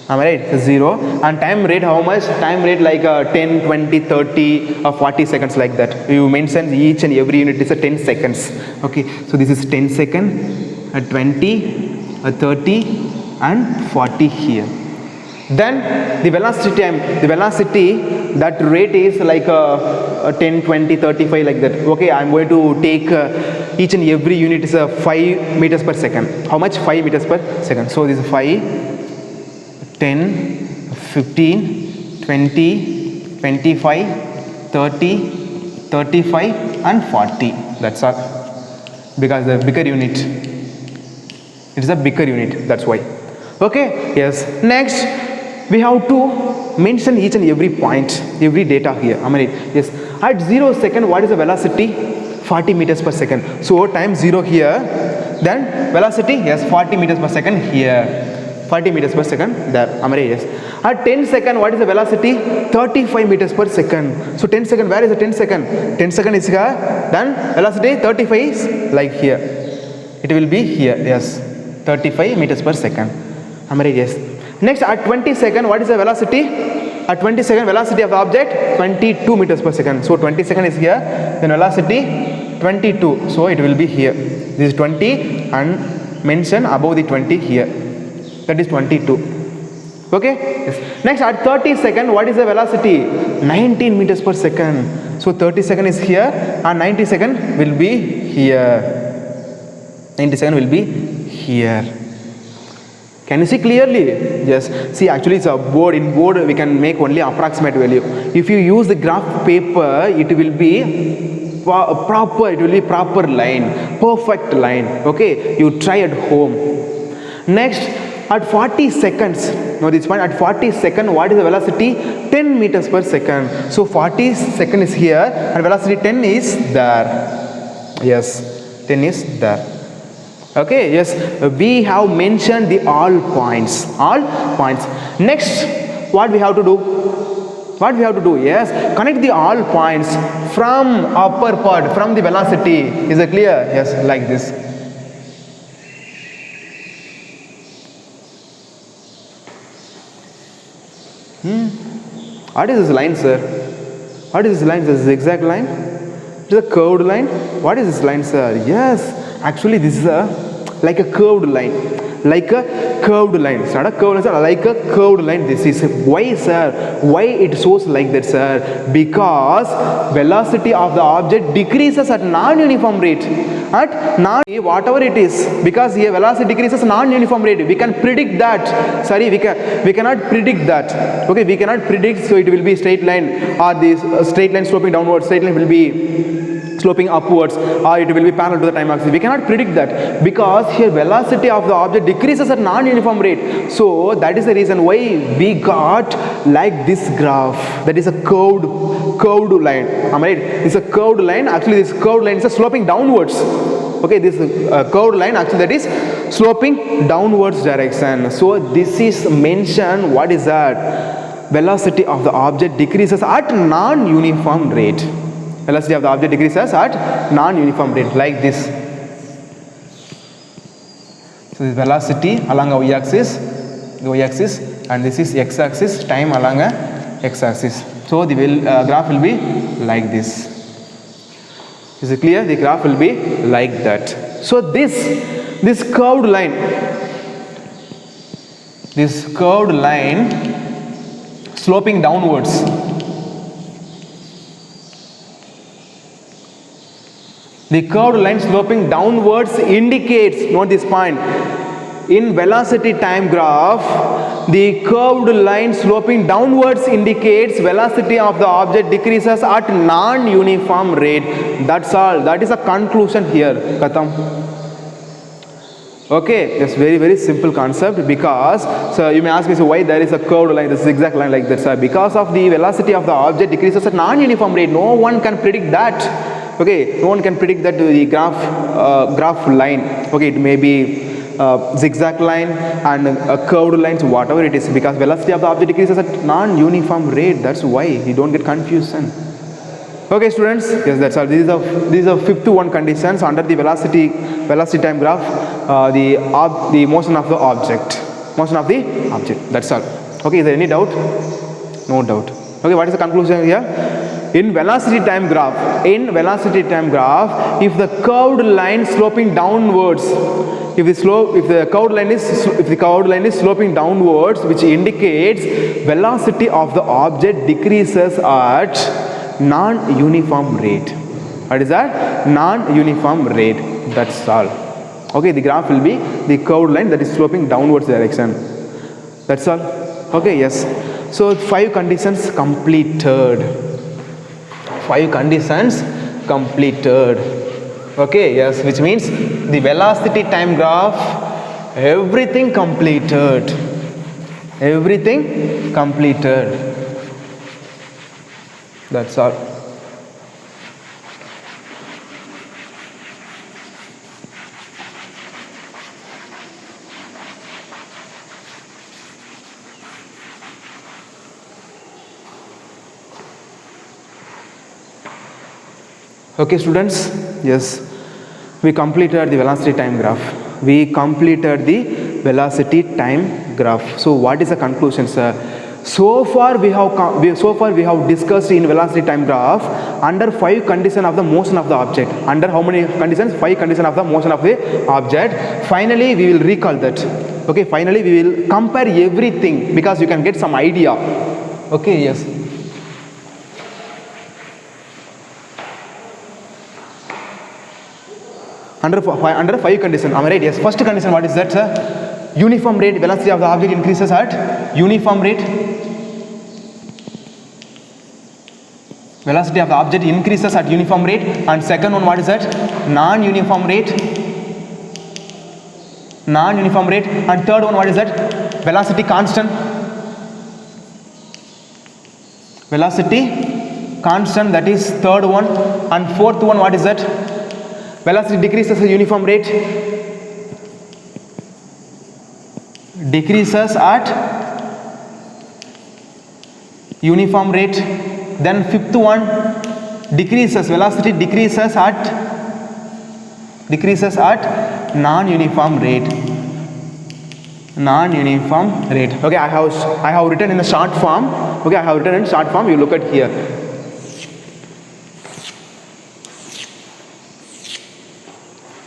Am I right? 0. And time rate, how much? Time rate like 10, 20, 30 or 40 seconds, like that. You mention each and every unit is a 10 seconds. Okay. So this is 10 second, a 20, a 30 and 40 here. Then the velocity time, the velocity, that rate is like 10, 20, 35, like that. Okay. I am going to take each and every unit is 5 meters per second. How much? 5 meters per second. So this is 5, 10, 15, 20, 25, 30, 35 and 40. That's all. Because the bigger unit. It is a bigger unit. That's why. Okay. Yes. Next, we have to mention each and every point, every data here. Am I right? Yes. At 0 second, what is the velocity? 40 meters per second. So time 0 here. Then velocity, yes, 40 meters per second here. 40 meters per second there. Am I right? Yes. At 10 second, what is the velocity? 35 meters per second. So 10 second, where is the 10 second? 10 second is here. Then velocity 35 is like here. It will be here. Yes. 35 meters per second. Am I right? Yes. Next, at 20 second, what is the velocity? At 20 second, velocity of the object 22 meters per second. So 20 second is here. Then velocity 22. So it will be here. This is 20 and mention above the 20 here. That is 22. Okay. Yes. Next, at 30 second, what is the velocity? 19 meters per second. So 30 second is here and 90 second will be here. 90 second will be here. Can you see clearly? Yes. See, actually it's a board. In board we can make only approximate value. If you use the graph paper, it will be proper. It will be proper line, perfect line. Okay. You try at home. Next, at 40 seconds. Now this point, at 40 second, what is the velocity? 10 meters per second. So 40 second is here and velocity 10 is there. Yes. 10 is there. Okay, yes, we have mentioned the all points. Next, what we have to do? Yes, connect the all points from upper part, from the velocity. Is it clear? Yes, like this. What is this line, sir? What is this line? This is the exact line? It is a curved line. What is this line, sir? Yes. Actually, this is like a curved line. Like a curved line. It's not a curved line, like a curved line. This is why, sir? Why it shows like that, sir? Because velocity of the object decreases at non-uniform rate. At whatever it is, because here velocity decreases non-uniform rate. We can predict that. Sorry, we cannot predict that. Okay, we cannot predict. So it will be straight line, or this straight line sloping downwards. Straight line will be sloping upwards, or it will be parallel to the time axis. We cannot predict that because here velocity of the object decreases at non-uniform rate. So that is the reason why we got like this graph. That is a curved line. Am I right? It's a curved line. Actually, this curved line is sloping downwards. Okay, this curved line actually that is sloping downwards direction. So this is mentioned. What is that? Velocity of the object decreases at non-uniform rate. Velocity of the object decreases at non-uniform rate, like this. So this velocity along a y-axis, and this is x-axis, time along a x-axis. So the graph will be like this. Is it clear? The graph will be like that. So this curved line, sloping downwards, the curved line sloping downwards indicates, note this point, in velocity time graph, the curved line sloping downwards indicates velocity of the object decreases at non-uniform rate. That's all. That is a conclusion here. Katham. Okay, that's very, very simple concept, because, so you may ask me, so why there is a curved line, this zigzag line like that, sir? Because of the velocity of the object decreases at non-uniform rate. No one can predict that. Okay, no one can predict that the graph line. Okay, it may be zigzag line and curved lines, whatever it is, because velocity of the object decreases at non-uniform rate. That's why you don't get confusion. Okay, students, yes, that's all. These are fifth one conditions under the velocity time graph, the motion of the object. That's all. Okay, is there any doubt? No doubt. Okay, what is the conclusion here? In velocity time graph, if the curved line sloping downwards, if the curved line is sloping downwards, which indicates velocity of the object decreases at non-uniform rate. What is that? Non-uniform rate. That's all. Okay, the graph will be the curved line that is sloping downwards direction. That's all. Okay, yes. So 5 conditions completed. 5 conditions completed. Okay, yes, which means the velocity time graph, everything completed. That's all. Okay, students, yes, we completed the velocity time graph. So what is the conclusion, sir? So far we have discussed in velocity time graph under 5 conditions of the motion of the object. Under how many conditions? 5 conditions of the motion of the object. Finally we will recall that. Okay, finally we will compare everything, because you can get some idea. Okay, yes. Under 5 conditions, am I right? Yes. First condition, what is that, sir? Uniform rate, velocity of the object increases at uniform rate. Velocity of the object increases at uniform rate. And second one, what is that? Non-uniform rate. And third one, what is that? Velocity constant. That is third one. And fourth one, what is that? Velocity decreases at uniform rate. Then fifth one, velocity decreases at non-uniform rate. Okay, I have written in the short form. You look at here.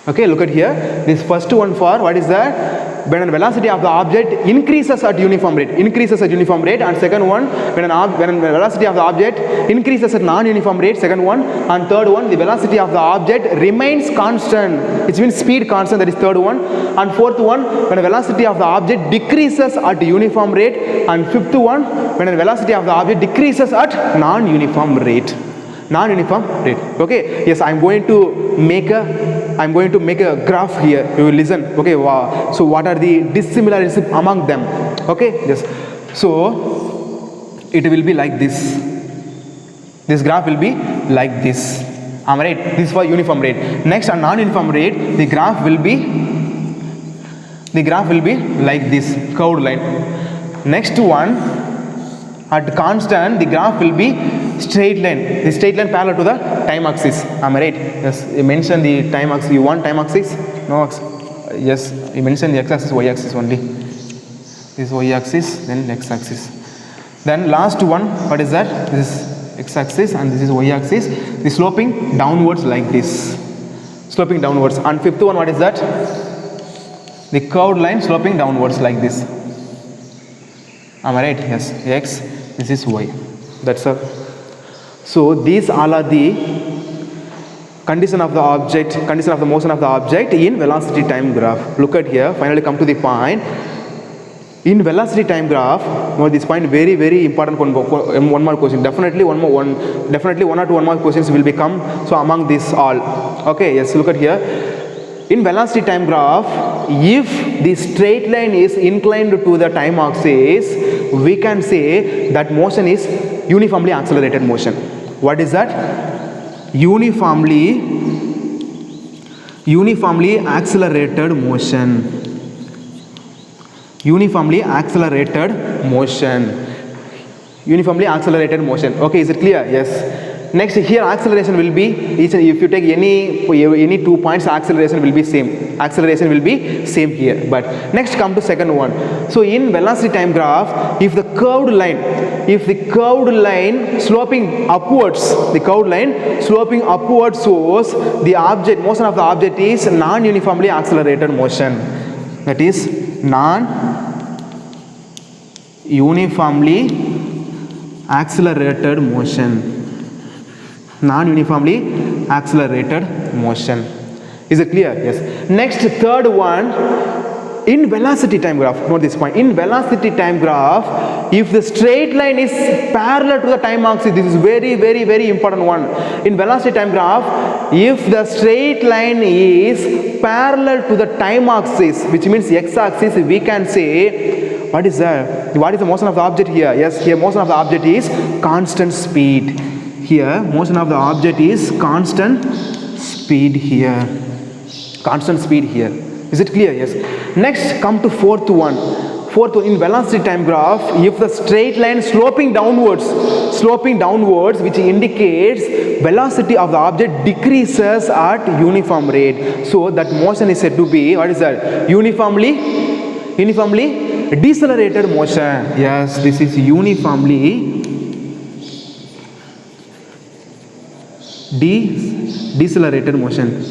Okay, look at here. This first one for what is that? When velocity of the object increases at uniform rate. And second one, when velocity of the object increases at non-uniform rate. Second one. And third one, the velocity of the object remains constant. It means speed constant. That is third one. And fourth one, when velocity of the object decreases at uniform rate. And fifth one, when velocity of the object decreases at non-uniform rate. Okay, yes, I'm going to make a graph here. You will listen. Okay, wow. So what are the dissimilarities among them? Okay, yes. So it will be like this. This graph will be like this. Am I right? This is for uniform rate. Next, on non-uniform rate, the graph will be like this, curved line. Next one, at constant, the graph will be straight line. The straight line parallel to the time axis. Am I right? Yes. You mentioned the time axis. You want time axis? No. Yes, you mentioned x-axis, y-axis only. This is y-axis, then x-axis. Then last one, what is that? This is x-axis and this is y-axis. The sloping downwards like this. Sloping downwards. And fifth one, what is that? The curved line sloping downwards like this. Am I right? Yes. X, this is y. That's all. So these all are the condition of the object, condition of the motion of the object in velocity time graph. Look at here, finally come to the point. In velocity time graph, note this point, very very important one more question. Definitely one or two more questions will become so among this all. Okay, yes, look at here. In velocity time graph, if the straight line is inclined to the time axis, we can say that motion is uniformly accelerated motion. What is that? Uniformly accelerated motion. Uniformly accelerated motion. Uniformly accelerated motion. Okay, is it clear? Yes. Next, here acceleration will be, if you take any 2 points, acceleration will be same. Acceleration will be same here. But next come to second one. So in velocity time graph, if the curved line sloping upwards, shows the object, motion of the object is non-uniformly accelerated motion. That is non-uniformly accelerated motion. Non-uniformly accelerated motion. Is it clear? Yes. Next, third one, in velocity time graph, note this point. In velocity time graph, if the straight line is parallel to the time axis, this is very very very important one. In velocity time graph, if the straight line is parallel to the time axis, which means x-axis, we can say, what is that? What is the motion of the object here? Yes, here motion of the object is constant speed. Here motion of the object is constant speed here. Constant speed here. Is it clear? Yes. Next, come to fourth one. In velocity time graph, if the straight line sloping downwards, which indicates velocity of the object decreases at uniform rate. So that motion is said to be, what is that? Uniformly decelerated motion. Yes, this is uniformly decelerated motion.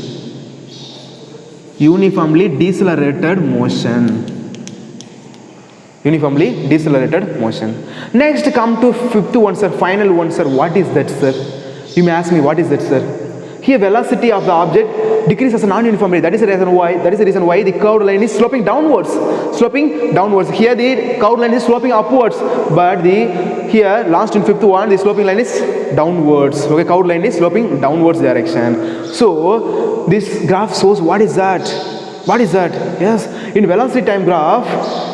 Uniformly decelerated motion. Uniformly decelerated motion. Next, come to fifth one, sir. Final one, sir. What is that, sir? You may ask me, what is that, sir? Here, velocity of the object decreases non-uniformly. That is the reason why the curved line is sloping downwards. Here, the curved line is sloping upwards, but here, last and fifth one, the sloping line is downwards. Okay, curved line is sloping downwards direction. So this graph shows what is that? What is that? Yes, in velocity time graph,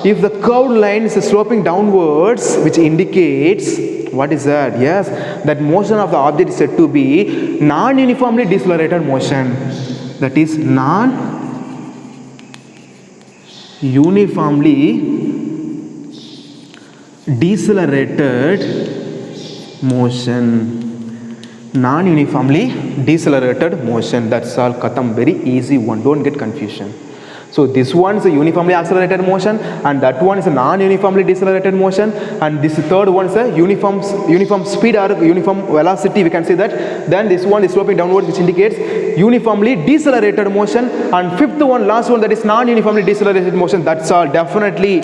if the curved line is sloping downwards, which indicates, what is that? Yes, that motion of the object is said to be non-uniformly decelerated motion. That is non-uniformly decelerated motion. Non-uniformly decelerated motion. That's all. Khatam. Very easy one. Don't get confusion. So this one is a uniformly accelerated motion, and that one is a non-uniformly decelerated motion, and this third one is a uniform speed or uniform velocity, we can say that. Then this one is sloping downwards, which indicates uniformly decelerated motion, and fifth one, last one, that is non-uniformly decelerated motion. That's all. Definitely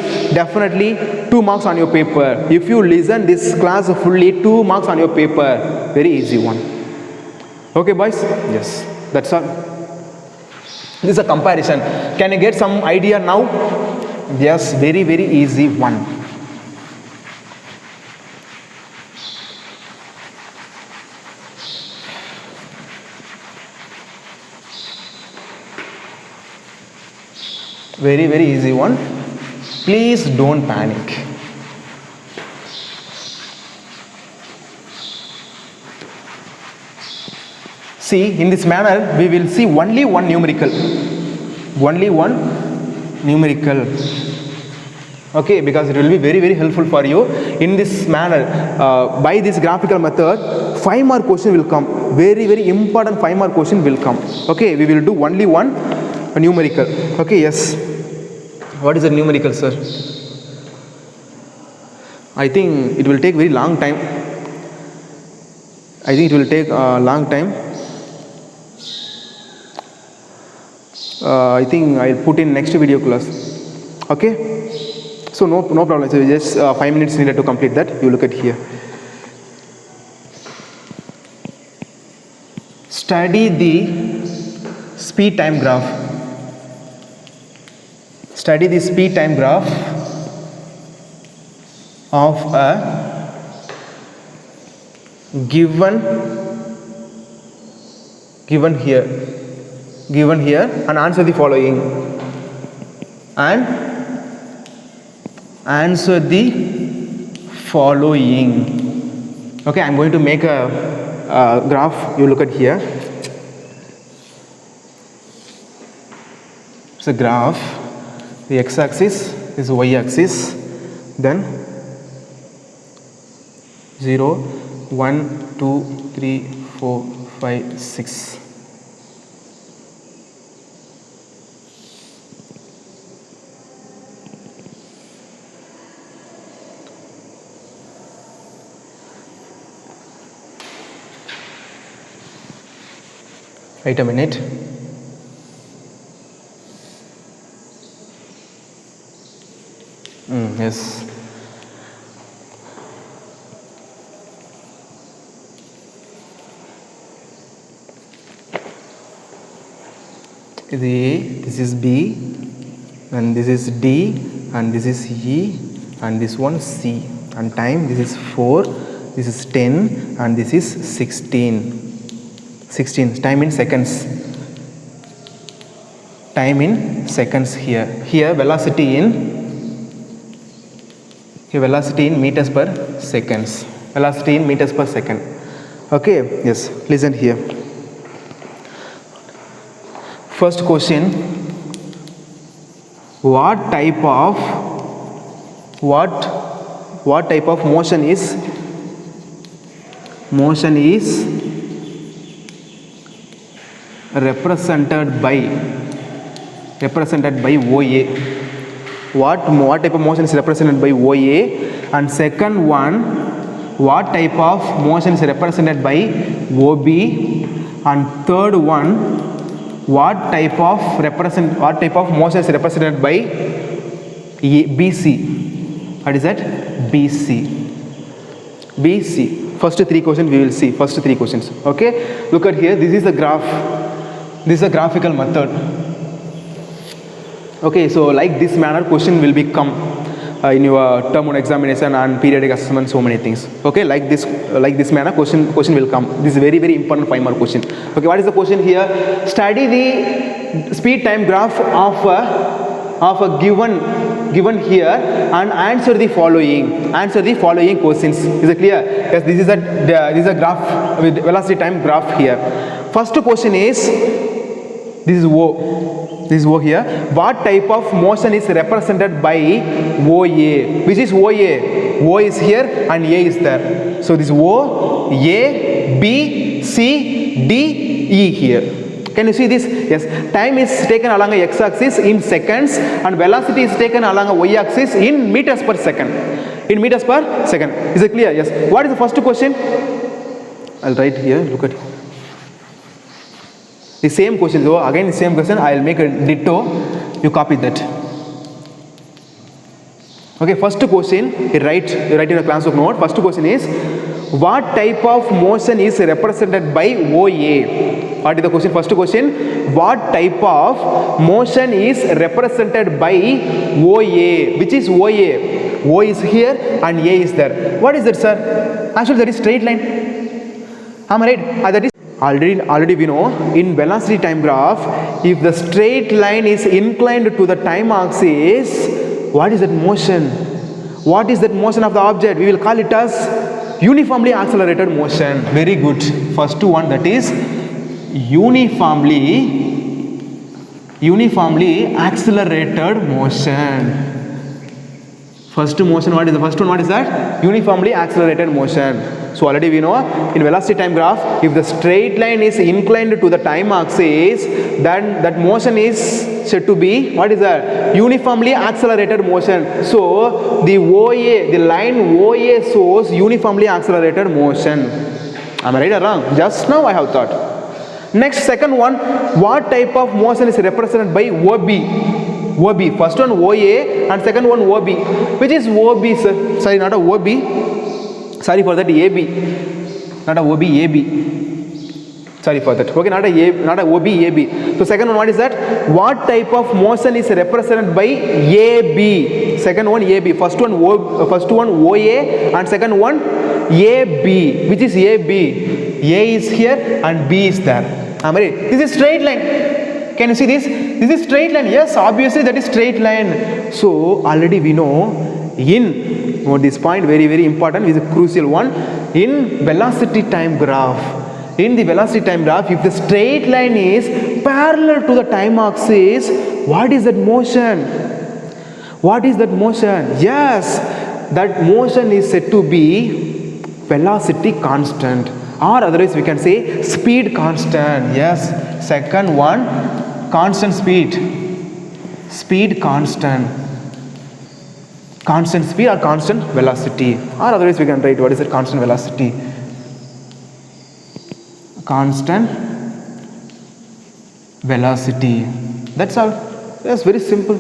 2 marks on your paper. If you listen this class fully, 2 marks on your paper. Very easy one. Okay, boys? Yes, that's all. This is a comparison. Can you get some idea now? Yes, very very easy one. Very very easy one. Please don't panic. See, in this manner, we will see only one numerical. Okay, because it will be very, very helpful for you. In this manner, by this graphical method, 5 mark question will come. Very, very important 5 mark question will come. Okay, we will do only one a numerical. Okay, yes. What is a numerical, sir? I think it will take very long time. I think it will take a long time. I think I'll put in next video class. Okay? So no problem. So just 5 minutes needed to complete that. You look at here. Study the speed time graph. Study the speed time graph of a given here and answer the following. And answer the following. Okay, I'm going to make a graph. You look at here. It's a graph. The x-axis is y-axis. Then 0, 1, 2, 3, 4, 5, 6. Wait a minute. Yes. This is B, and this is D, and this is E, and this one C. And time, this is 4, this is 10, and this is 16. 16. Time in seconds. Time in seconds here. Here velocity in meters per seconds. Velocity in meters per second. Okay, yes, listen here. First question, what type of motion is represented by OA? What type of motion is represented by OA? And second one, what type of motion is represented by OB? And third one, what type of motion is represented by BC? What is that? BC. First three questions we will see. First three questions. Okay. Look at here. This is the graph. This is a graphical method. Okay. So like this manner, question will become in your term 1 examination and periodic assessment, so many things. Okay, like this manner question will come. This is very, very important 5 mark question. Okay, what is the question here? Study the speed time graph of a given here and answer the following questions. Is it clear? Yes, this is a graph with velocity time graph here. First question is, this is O. This is O here. What type of motion is represented by OA? Which is OA? O is here and A is there. So this O, A, B, C, D, E here. Can you see this? Yes. Time is taken along a x-axis in seconds and velocity is taken along a y-axis in meters per second. Is it clear? Yes. What is the first question? I'll write here. Look at it. The same question, so again the same question, I will make a ditto, you copy that. Okay, first question, you write in a class of note. First question is, what type of motion is represented by OA? What is the question? First question, what type of motion is represented by OA? Which is OA? O is here and A is there. What is that, sir? Actually, that is straight line. Am I right? That is already we know in velocity time graph, if the straight line is inclined to the time axis, what is that motion? What is that motion of the object? We will call it as uniformly accelerated motion. Very good. First one, that is uniformly accelerated motion. First motion, what is the first one? What is that? Uniformly accelerated motion. So already we know in velocity time graph, if the straight line is inclined to the time axis, then that motion is said to be, what is that? Uniformly accelerated motion. So the OA, the line OA shows uniformly accelerated motion. Am I right or wrong? Just now I have thought. Next, second one, what type of motion is represented by OB? OB. First one OA and second one OB. Which is OB, sir? Sorry, not a OB. Sorry for that, AB. Not a OB, AB. Sorry for that. Okay, not a OB, AB. So second one, what is that? What type of motion is represented by AB? Second one AB. First one OA and second one AB. Which is AB? A is here and B is there. Am I right? This is straight line. Can you see this? This is straight line. Yes, obviously that is straight line. So already we know this point very, very important, is a crucial one. In velocity time graph, if the straight line is parallel to the time axis, what is that motion? What is that motion? Yes, that motion is said to be velocity constant, or otherwise we can say speed constant. Yes, second one, constant speed constant speed or constant velocity, or otherwise we can write what is it? Constant velocity, constant velocity. That's all. That's very simple.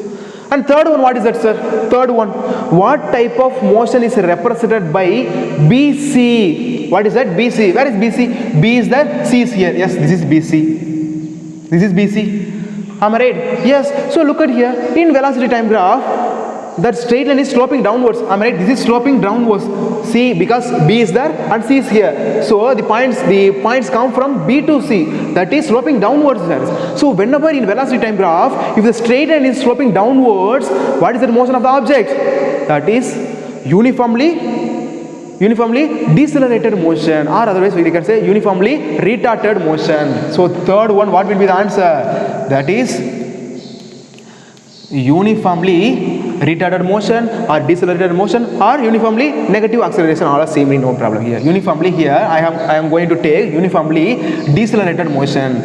And third one, what is that, sir? Third one, what type of motion is represented by BC? What is that? BC. Where is BC? B is there, C is here. Yes, this is BC. This is BC. Am I right? Yes. So look at here. In velocity time graph, that straight line is sloping downwards. Am I right? This is sloping downwards. C, because B is there and C is here. So the points come from B to C. That is sloping downwards. So whenever in velocity time graph, if the straight line is sloping downwards, what is the motion of the object? That is uniformly decelerated motion, or otherwise we can say uniformly retarded motion. So third one, what will be the answer? That is uniformly retarded motion or decelerated motion or uniformly negative acceleration, all are same, no problem here. Uniformly here I am going to take uniformly decelerated motion.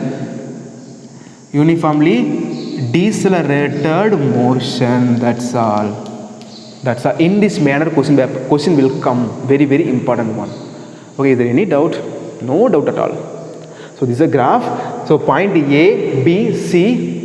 Uniformly decelerated motion, that's all. That's all. In this manner question will come, very, very important one. Okay, is there any doubt? No doubt at all. So this is a graph. So point A, B, C,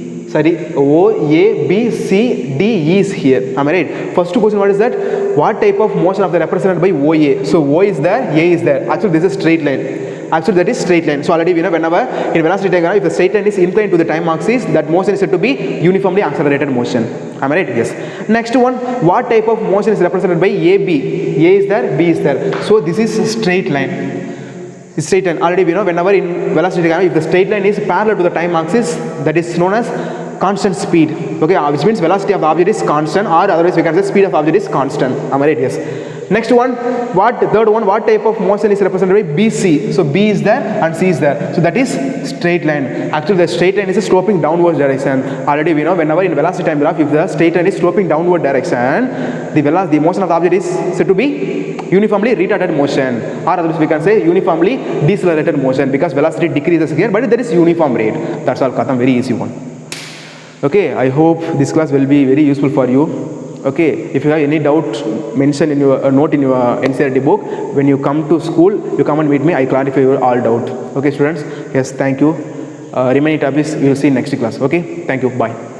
O, A, B, C, D, E is here. Am I right? First question, what is that? What type of motion of the represented by OA? So O is there, A is there. Actually this is straight line. Actually that is straight line. So already we know whenever in velocity diagram, if the straight line is inclined to the time axis, that motion is said to be uniformly accelerated motion. Am I right? Yes. Next one, what type of motion is represented by AB? A is there, B is there. So this is straight line. It's straight line. Already we know whenever in velocity diagram, if the straight line is parallel to the time axis, that is known as constant speed. Okay, which means velocity of the object is constant, or otherwise we can say speed of the object is constant. Am I right? Yes. Next one, third one, what type of motion is represented by BC? So B is there and C is there. So that is straight line. Actually the straight line is a sloping downward direction. Already we know whenever in velocity time graph, if the straight line is sloping downward direction, the motion of the object is said to be uniformly retarded motion, or otherwise we can say uniformly decelerated motion, because velocity decreases here, but there is uniform rate. That's all. Katham, very easy one. Okay, I hope this class will be very useful for you. Okay, if you have any doubt, mention in your note in your NCERT book. When you come to school, you come and meet me. I clarify your all doubt. Okay, students. Yes, thank you. Remaining topics we will see in next class. Okay, thank you. Bye.